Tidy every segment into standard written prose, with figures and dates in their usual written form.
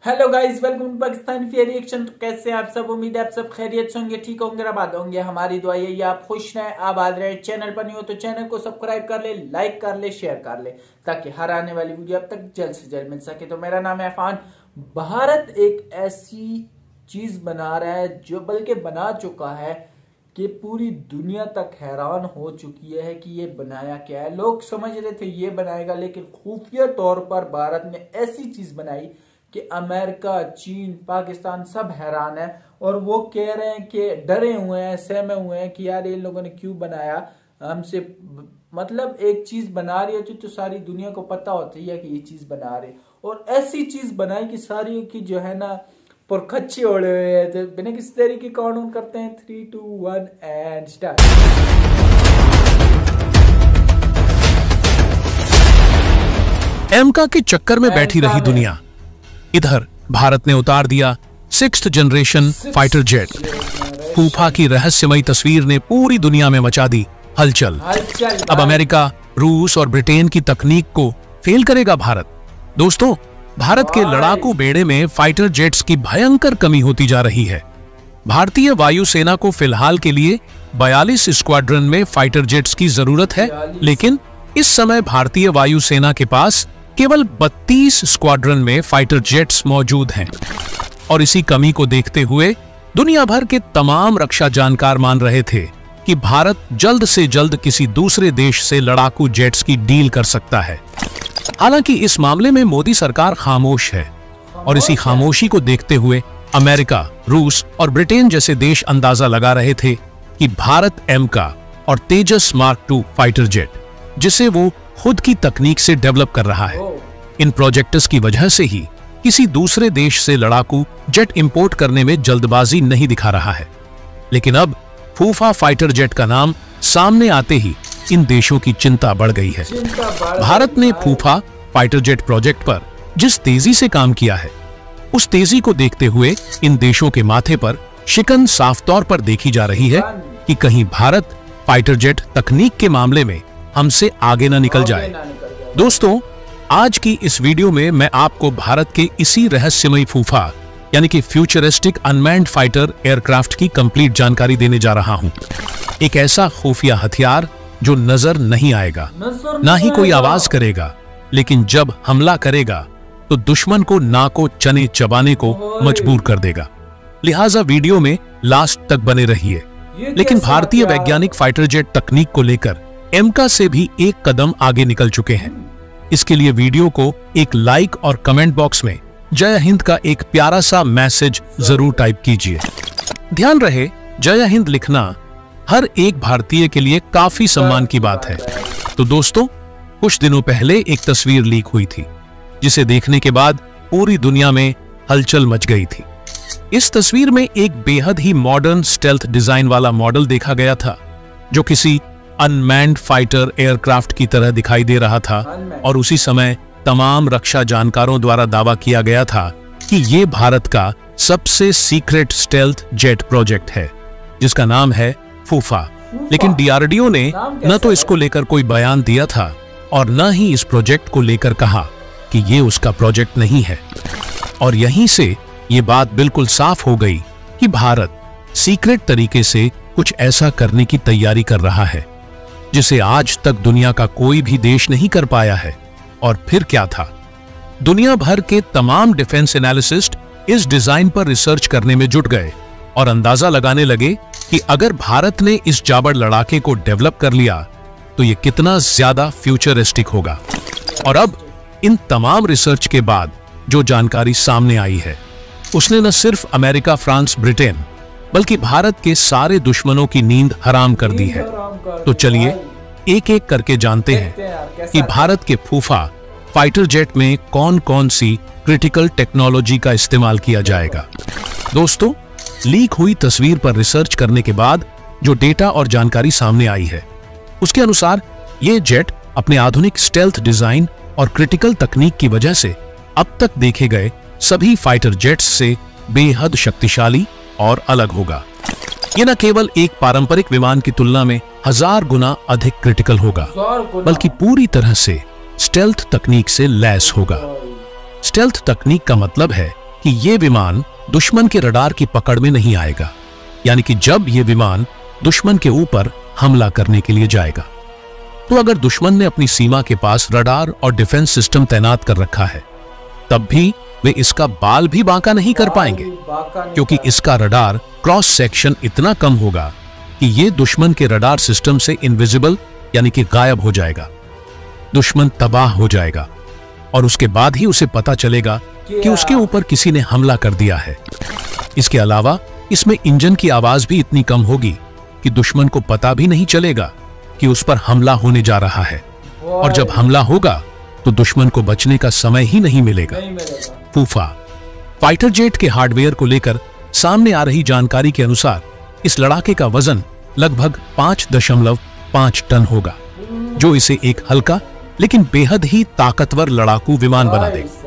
Hello guys, welcome to Pakistan fair reaction. तो कैसे हैं आप सब? उम्मीद है आप सब खैरियत से होंगे, ठीक होंगे, आबाद होंगे। हमारी दुआ यही है आप खुश रहें, आबाद रहे। चैनल पर नहीं हो तो चैनल को सब्सक्राइब कर ले, लाइक कर ले, शेयर कर ले, ताकि हर आने वाली वीडियो अब तक जल्द से जल्द मिल सके। तो मेरा नाम है अफान। भारत एक ऐसी चीज बना रहा है जो बल्कि बना चुका है कि पूरी दुनिया तक हैरान हो चुकी है कि ये बनाया क्या है। लोग समझ रहे थे ये बनाएगा, लेकिन खुफिया तौर पर भारत ने ऐसी चीज बनाई कि अमेरिका, चीन, पाकिस्तान सब हैरान है। और वो कह रहे हैं कि डरे हुए हैं, सहमे हुए हैं कि यार इन लोगों ने क्यों बनाया हमसे। मतलब एक चीज बना रही होती तो सारी दुनिया को पता होती है कि ये चीज बना रहे, और ऐसी चीज बनाई कि सारी की जो है ना पुरखच्चे ओढ़े हुए हैं। तो बिना किसी तरीके काउंट करते हैं 3, 2, 1 एंड स्टार्ट। एमका के चक्कर में बैठी रही दुनिया, इधर भारत ने उतार दिया 6th जनरेशन फाइटर जेट। फूफा की रहस्यमयी तस्वीर ने पूरी दुनिया में मचा दी हलचल। अब अमेरिका, रूस और ब्रिटेन की तकनीक को फेल करेगा भारत। दोस्तों, भारत के लड़ाकू बेड़े में फाइटर जेट्स की भयंकर कमी होती जा रही है। भारतीय वायुसेना को फिलहाल के लिए 42 स्क्वाड्रन में फाइटर जेट्स की जरूरत है, लेकिन इस समय भारतीय वायुसेना के पास केवल 32 स्क्वाड्रन में फाइटर जेट्स मौजूद हैं। और इसी कमी को देखते हुए दुनिया भर के तमाम रक्षा जानकार मान रहे थे कि भारत जल्द से जल्द किसी दूसरे देश से लड़ाकू जेट्स की डील कर सकता है। हालांकि इस मामले में मोदी सरकार खामोश है, और इसी खामोशी को देखते हुए अमेरिका, रूस और ब्रिटेन जैसे देश अंदाजा लगा रहे थे कि भारत एमका और तेजस मार्क 2 फाइटर जेट, जिसे वो खुद की तकनीक से डेवलप कर रहा है, इन प्रोजेक्ट्स की वजह से ही किसी दूसरे देश से लड़ाकू जेट इंपोर्ट करने में जल्दबाजी नहीं दिखा रहा है। लेकिन अब फूफा फाइटर जेट का नाम सामने आते ही इन देशों की चिंता बढ़ गई है। भारत ने फूफा फाइटर जेट प्रोजेक्ट पर जिस तेजी से काम किया है, उस तेजी को देखते हुए इन देशों के माथे पर शिकन साफ तौर पर देखी जा रही है कि कहीं भारत फाइटर जेट तकनीक के मामले में हमसे आगे न निकल जाए। दोस्तों, आज की इस वीडियो में मैं आपको भारत के इसी रहस्यमयी फूफा यानी कि फ्यूचरिस्टिक अनमैन्ड फाइटर एयरक्राफ्ट की कंप्लीट जानकारी देने जा रहा हूं। एक ऐसा खुफिया हथियार जो नजर नहीं आएगा, ना ही कोई आवाज करेगा, लेकिन जब हमला करेगा तो दुश्मन को नाको चने चबाने को मजबूर कर देगा। लिहाजा वीडियो में लास्ट तक बने रहिए। लेकिन भारतीय वैज्ञानिक फाइटर जेट तकनीक को लेकर एमका से भी एक कदम आगे निकल चुके हैं। इसके लिए वीडियो को एक लाइक और कमेंट बॉक्स में जय हिंद का एक प्यारा सा मैसेज जरूर टाइप कीजिए। ध्यान रहे, जय हिंद लिखना हर एक भारतीय के लिए काफी सम्मान की बात है। तो दोस्तों, कुछ दिनों पहले एक तस्वीर लीक हुई थी, जिसे देखने के बाद पूरी दुनिया में हलचल मच गई थी। इस तस्वीर में एक बेहद ही मॉडर्न स्टेल्थ डिजाइन वाला मॉडल देखा गया था, जो किसी अनमैन्ड फाइटर एयरक्राफ्ट की तरह दिखाई दे रहा था। और उसी समय तमाम रक्षा जानकारों द्वारा दावा किया गया था कि ये भारत का सबसे सीक्रेट स्टेल्थ जेट प्रोजेक्ट है, जिसका नाम है फूफा। लेकिन डीआरडीओ ने न तो इसको लेकर कोई बयान दिया था और न ही इस प्रोजेक्ट को लेकर कहा कि ये उसका प्रोजेक्ट नहीं है। और यहीं से ये बात बिल्कुल साफ हो गई कि भारत सीक्रेट तरीके से कुछ ऐसा करने की तैयारी कर रहा है जिसे आज तक दुनिया का कोई भी देश नहीं कर पाया है। और फिर क्या था, दुनिया भर के तमाम डिफेंस एनालिसिस्ट इस डिजाइन पर रिसर्च करने में जुट गए और अंदाजा लगाने लगे कि अगर भारत ने इस जाबड़ लड़ाके को डेवलप कर लिया तो ये कितना ज्यादा फ्यूचरिस्टिक होगा। और अब इन तमाम रिसर्च के बाद जो जानकारी सामने आई है, उसने न सिर्फ अमेरिका, फ्रांस, ब्रिटेन, बल्कि भारत के सारे दुश्मनों की नींद हराम कर दी है। तो चलिए एक एक करके जानते हैं कि भारत के फूफा फाइटर जेट में कौन कौन सी क्रिटिकल टेक्नोलॉजी का इस्तेमाल किया जाएगा। दोस्तों, लीक हुई तस्वीर पर रिसर्च करने के बाद जो डेटा और जानकारी सामने आई है, उसके अनुसार ये जेट अपने आधुनिक स्टेल्थ डिजाइन और क्रिटिकल तकनीक की वजह से अब तक देखे गए सभी फाइटर जेट्स से बेहद शक्तिशाली और अलग होगा। ये न केवल एक पारंपरिक विमान की तुलना में 1000 गुना अधिक क्रिटिकल होगा, बल्कि पूरी तरह से स्टेल्थ तकनीक से लैस होगा। स्टेल्थ तकनीक का मतलब है कि ये विमान दुश्मन के रडार की पकड़ में नहीं आएगा, यानी कि जब ये विमान दुश्मन के ऊपर हमला करने के लिए जाएगा, तो अगर दुश्मन ने अपनी सीमा के पास रडार और डिफेंस सिस्टम तैनात कर रखा है, तब भी वे इसका बाल भी बांका नहीं कर पाएंगे, क्योंकि इसका रडार क्रॉस सेक्शन इतना कम होगा कि ये दुश्मन के रडार सिस्टम से इनविजिबल यानी कि गायब हो जाएगा। दुश्मन तबाह हो जाएगा और उसके बाद ही उसे पता चलेगा कि उसके ऊपर किसी ने हमला कर दिया है। इसके अलावा इसमें इंजन की आवाज भी इतनी कम होगी कि दुश्मन को पता भी नहीं चलेगा कि उस पर हमला होने जा रहा है, और जब हमला होगा तो दुश्मन को बचने का समय ही नहीं मिलेगा। फूफा फाइटर जेट के हार्डवेयर को लेकर सामने आ रही जानकारी के अनुसार इस लड़ाके का वजन लगभग 5.5 टन होगा, जो इसे एक हल्का लेकिन बेहद ही ताकतवर लड़ाकू विमान बना देगा।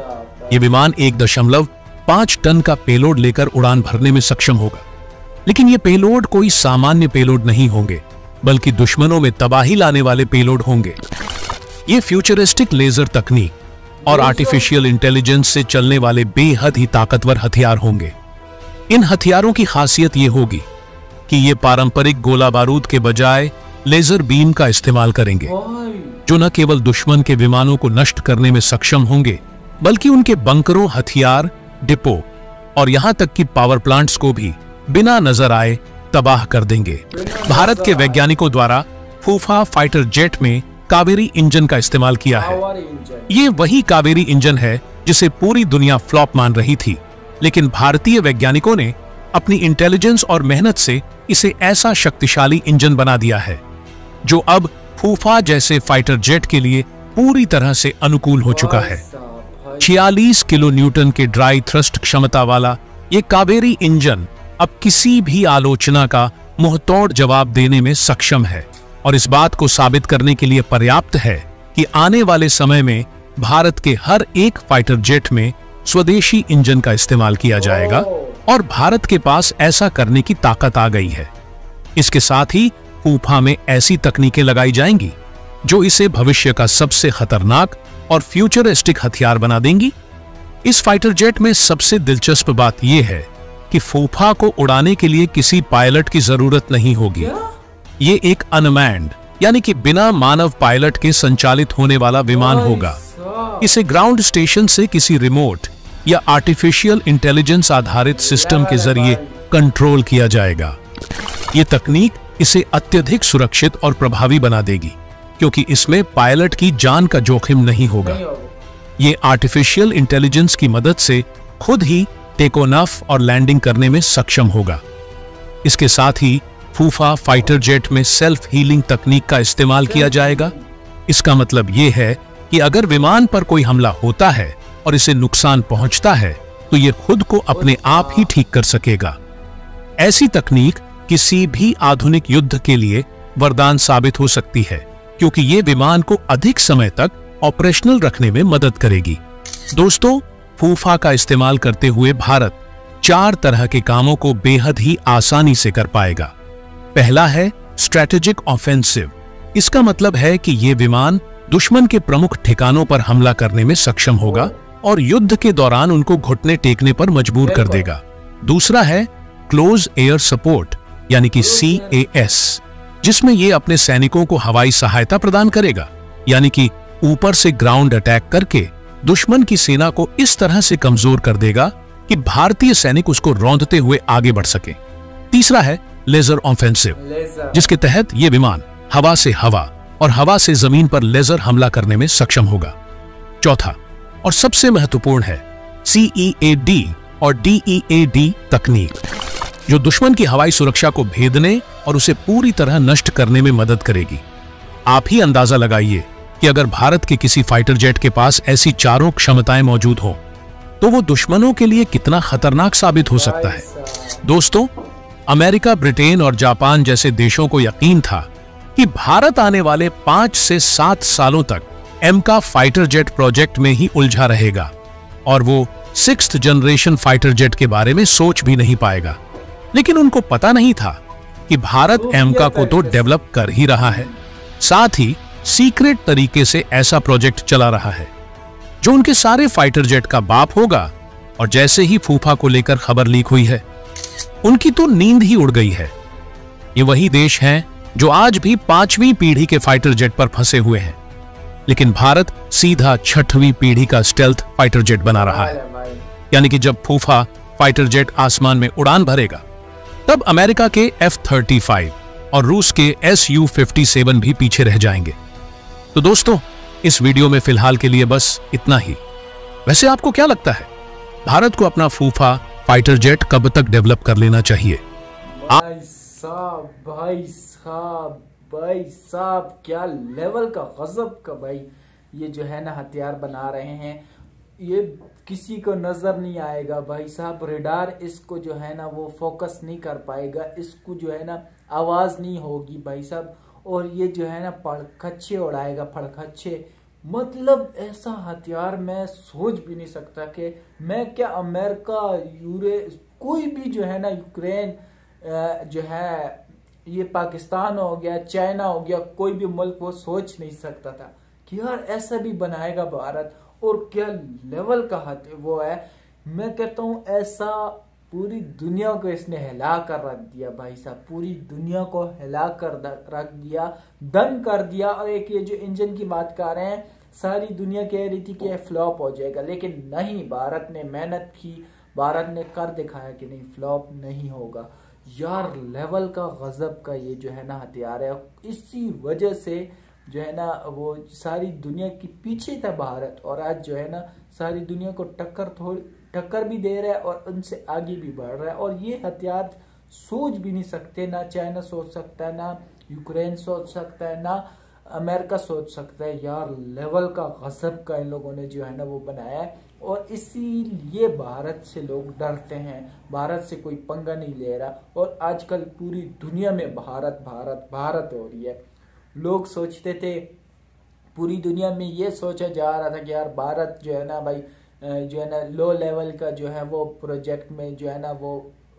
ये विमान 1.5 टन का पेलोड लेकर उड़ान भरने में सक्षम होगा, लेकिन ये पेलोड कोई सामान्य पेलोड नहीं होंगे, बल्कि दुश्मनों में तबाही लाने वाले पेलोड होंगे। ये फ्यूचरिस्टिक लेजर तकनीक और आर्टिफिशियल इंटेलिजेंस से चलने वाले बेहद ही ताकतवर हथियार होंगे। इन हथियारों की खासियत ये होगी कि ये पारंपरिक गोला बारूद के बजाय लेजर बीम का इस्तेमाल करेंगे, जो न केवल दुश्मन के विमानों को नष्ट करने में सक्षम होंगे, बल्कि उनके बंकरों, हथियार डिपो और यहां तक कि पावर प्लांट्स को भी बिना नजर आए तबाह कर देंगे। भारत के वैज्ञानिकों द्वारा फूफा फाइटर जेट में कावेरी इंजन का इस्तेमाल किया है। ये वही कावेरी इंजन है जिसे पूरी दुनिया फ्लॉप मान रही थी, लेकिन भारतीय वैज्ञानिकों ने अपनी इंटेलिजेंस और मेहनत से इसे ऐसा शक्तिशाली इंजन बना दिया है जो अब फूफा जैसे फाइटर जेट के लिए पूरी तरह से अनुकूल हो चुका है। 46 किलो न्यूटन के ड्राई थ्रस्ट क्षमता वाला ये कावेरी इंजन अब किसी भी आलोचना का मुंहतोड़ जवाब देने में सक्षम है, और इस बात को साबित करने के लिए पर्याप्त है कि आने वाले समय में भारत के हर एक फाइटर जेट में स्वदेशी इंजन का इस्तेमाल किया जाएगा, और भारत के पास ऐसा करने की ताकत आ गई है। इसके साथ ही फूफा में ऐसी तकनीकें लगाई जाएंगी जो इसे भविष्य का सबसे खतरनाक और फ्यूचरिस्टिक हथियार बना देंगी। इस फाइटर जेट में सबसे दिलचस्प बात यह है कि फूफा को उड़ाने के लिए किसी पायलट की जरूरत नहीं होगी। ये एक अनमैन्ड यानी कि बिना मानव पायलट के संचालित होने वाला विमान होगा। इसे ग्राउंड स्टेशन से किसी रिमोट या आर्टिफिशियल इंटेलिजेंस आधारित सिस्टम के जरिए कंट्रोल किया जाएगा। ये तकनीक इसे अत्यधिक सुरक्षित और प्रभावी बना देगी, क्योंकि इसमें पायलट की जान का जोखिम नहीं होगा। ये आर्टिफिशियल इंटेलिजेंस की मदद से खुद ही टेक ऑफ और लैंडिंग करने में सक्षम होगा। इसके साथ ही फूफा फाइटर जेट में सेल्फ हीलिंग तकनीक का इस्तेमाल किया जाएगा। इसका मतलब यह है कि अगर विमान पर कोई हमला होता है और इसे नुकसान पहुंचता है, तो यह खुद को अपने आप ही ठीक कर सकेगा। ऐसी तकनीक किसी भी आधुनिक युद्ध के लिए वरदान साबित हो सकती है, क्योंकि यह विमान को अधिक समय तक ऑपरेशनल रखने में मदद करेगी। दोस्तों, फूफा का इस्तेमाल करते हुए भारत 4 तरह के कामों को बेहद ही आसानी से कर पाएगा। पहला है स्ट्रेटेजिक ऑफेंसिव। इसका मतलब है कि यह विमान दुश्मन के प्रमुख ठिकानों पर हमला करने में सक्षम होगा और युद्ध के दौरान उनको घुटने टेकने पर मजबूर कर देगा। दूसरा है क्लोज एयर सपोर्ट यानी कि CAS, जिसमें यह अपने सैनिकों को हवाई सहायता प्रदान करेगा, यानी कि ऊपर से ग्राउंड अटैक करके दुश्मन की सेना को इस तरह से कमजोर कर देगा कि भारतीय सैनिक उसको रौंदते हुए आगे बढ़ सके। तीसरा है लेजर ऑफेंसिव, जिसके तहत यह विमान हवा से हवा और हवा से जमीन पर लेजर हमला करने में सक्षम होगा। चौथा और सबसे महत्वपूर्ण है CEAD और DEAD तकनीक, जो दुश्मन की हवाई सुरक्षा को भेदने और उसे पूरी तरह नष्ट करने में मदद करेगी। आप ही अंदाजा लगाइए कि अगर भारत के किसी फाइटर जेट के पास ऐसी चारों क्षमताएं मौजूद हों, तो वो दुश्मनों के लिए कितना खतरनाक साबित हो सकता है। दोस्तों, अमेरिका, ब्रिटेन और जापान जैसे देशों को यकीन था कि भारत आने वाले 5 से 7 सालों तक एमका फाइटर जेट प्रोजेक्ट में ही उलझा रहेगा और वो 6th जनरेशन फाइटर जेट के बारे में सोच भी नहीं पाएगा। लेकिन उनको पता नहीं था कि भारत एमका को तो डेवलप कर ही रहा है, साथ ही सीक्रेट तरीके से ऐसा प्रोजेक्ट चला रहा है जो उनके सारे फाइटर जेट का बाप होगा और जैसे ही फूफा को लेकर खबर लीक हुई है, उनकी तो नींद ही उड़ गई है। ये वही देश हैं जो आज भी 5वीं पीढ़ी के फाइटर जेट पर फंसे हुए हैं, लेकिन भारत सीधा 6वीं पीढ़ी का स्टेल्थ फाइटर जेट बना रहा है। यानी कि जब फूफा फाइटर जेट आसमान में उड़ान भरेगा, तब अमेरिका के F-35 और रूस के Su-57 भी पीछे रह जाएंगे। तो दोस्तों, इस वीडियो में फिलहाल के लिए बस इतना ही। वैसे आपको क्या लगता है, भारत को अपना फूफा फाइटर जेट कब तक डेवलप कर लेना चाहिए? भाई साहब क्या लेवल का गजब का भाई ये जो है ना हथियार बना रहे हैं। ये किसी को नजर नहीं आएगा भाई साहब। रेडार इसको जो है ना वो फोकस नहीं कर पाएगा, इसको जो है ना आवाज नहीं होगी भाई साहब। और ये जो है ना फड़कच्छे उड़ाएगा, फड़कच्छे। मतलब ऐसा हथियार मैं सोच भी नहीं सकता कि मैं क्या अमेरिका कोई भी जो है ना यूक्रेन जो है, ये पाकिस्तान हो गया, चाइना हो गया, कोई भी मुल्क वो सोच नहीं सकता था कि यार ऐसा भी बनाएगा भारत। और क्या लेवल का वो है। मैं कहता हूँ ऐसा पूरी दुनिया को इसने हिला कर रख दिया भाई साहब, पूरी दुनिया को हिला कर रख दिया, दम कर दिया। और एक ये जो इंजन की बात कर रहे हैं, सारी दुनिया कह रही थी कि फ्लॉप हो जाएगा, लेकिन नहीं, भारत ने मेहनत की, भारत ने कर दिखाया कि नहीं, फ्लॉप नहीं होगा। यार लेवल का गजब का ये जो है ना हथियार है। इसी वजह से जो है ना वो सारी दुनिया के पीछे था भारत, और आज जो है ना सारी दुनिया को टक्कर भी दे रहा है और उनसे आगे भी बढ़ रहा है। और ये हथियार सोच भी नहीं सकते, ना चाइना सोच सकता है, ना यूक्रेन सोच सकता है, ना अमेरिका सोच सकता है। यार लेवल का गजब का इन लोगों ने जो है ना वो बनाया है। और इसीलिए भारत से लोग डरते हैं, भारत से कोई पंगा नहीं ले रहा। और आजकल पूरी दुनिया में भारत भारत भारत हो रही है। लोग सोचते थे, पूरी दुनिया में ये सोचा जा रहा था कि यार भारत जो है ना भाई जो है ना लो लेवल का जो है वो प्रोजेक्ट में जो है ना वो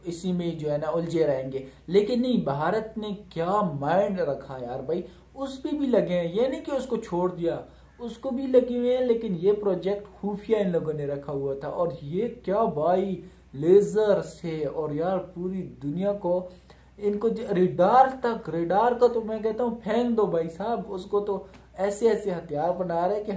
इसी में जो है ना उलझे रहेंगे। लेकिन नहीं, भारत ने क्या माइंड रखा यार भाई, उस पे भी लगे हैं। ये नहीं कि उसको छोड़ दिया, उसको भी लगे हुए हैं, लेकिन ये प्रोजेक्ट खुफिया इन लोगों ने रखा हुआ था। और ये क्या भाई, लेजर से, और यार पूरी दुनिया को इनको रेडार का तो मैं कहता हूँ फेंक दो भाई साहब। उसको तो ऐसे ऐसे हथियार बना रहे कि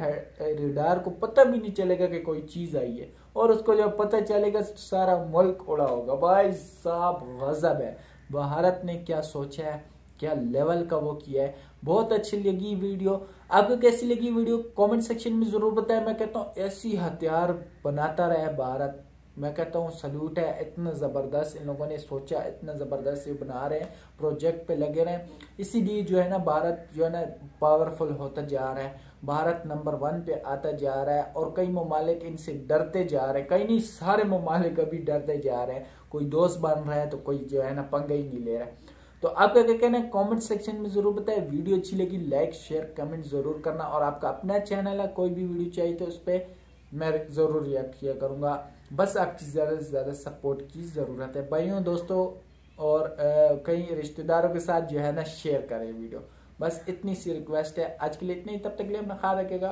रेडार को पता भी नहीं चलेगा कि कोई चीज आई है, और उसको जब पता चलेगा सारा मुल्क उड़ा होगा। भाई साहब गजब है, भारत ने क्या सोचा है, क्या लेवल का वो किया है। बहुत अच्छी लगी वीडियो। आपको कैसी लगी वीडियो कमेंट सेक्शन में जरूर बताएं। मैं कहता हूँ ऐसी हथियार बनाता रहे भारत। मैं कहता हूँ सल्यूट है, इतना जबरदस्त इन लोगों ने सोचा, इतना जबरदस्त ये बना रहे हैं, प्रोजेक्ट पे लगे रहे। इसीलिए जो है ना भारत जो है ना पावरफुल होता जा रहा है, भारत नंबर 1 पे आता जा रहा है। और कई ममालिक इनसे डरते जा रहे हैं, कई नहीं सारे ममालिक अभी डरते जा रहे हैं। कोई दोस्त बन रहा है तो कोई जो है ना पंगा ही नहीं ले रहा है। तो आपका क्या कहना है कमेंट सेक्शन में जरूर बताएं। वीडियो अच्छी लगी लाइक शेयर कमेंट जरूर करना। और आपका अपना चैनल है, कोई भी वीडियो चाहिए तो उस पर मैं जरूर रिएक्ट किया करूंगा। बस आपकी ज्यादा से ज्यादा सपोर्ट की जरूरत है भाइयों दोस्तों, और कई रिश्तेदारों के साथ जो है ना शेयर करें वीडियो। बस इतनी सी रिक्वेस्ट है। आज के लिए इतनी, तब तक के लिए अपना ख्याल रखिएगा।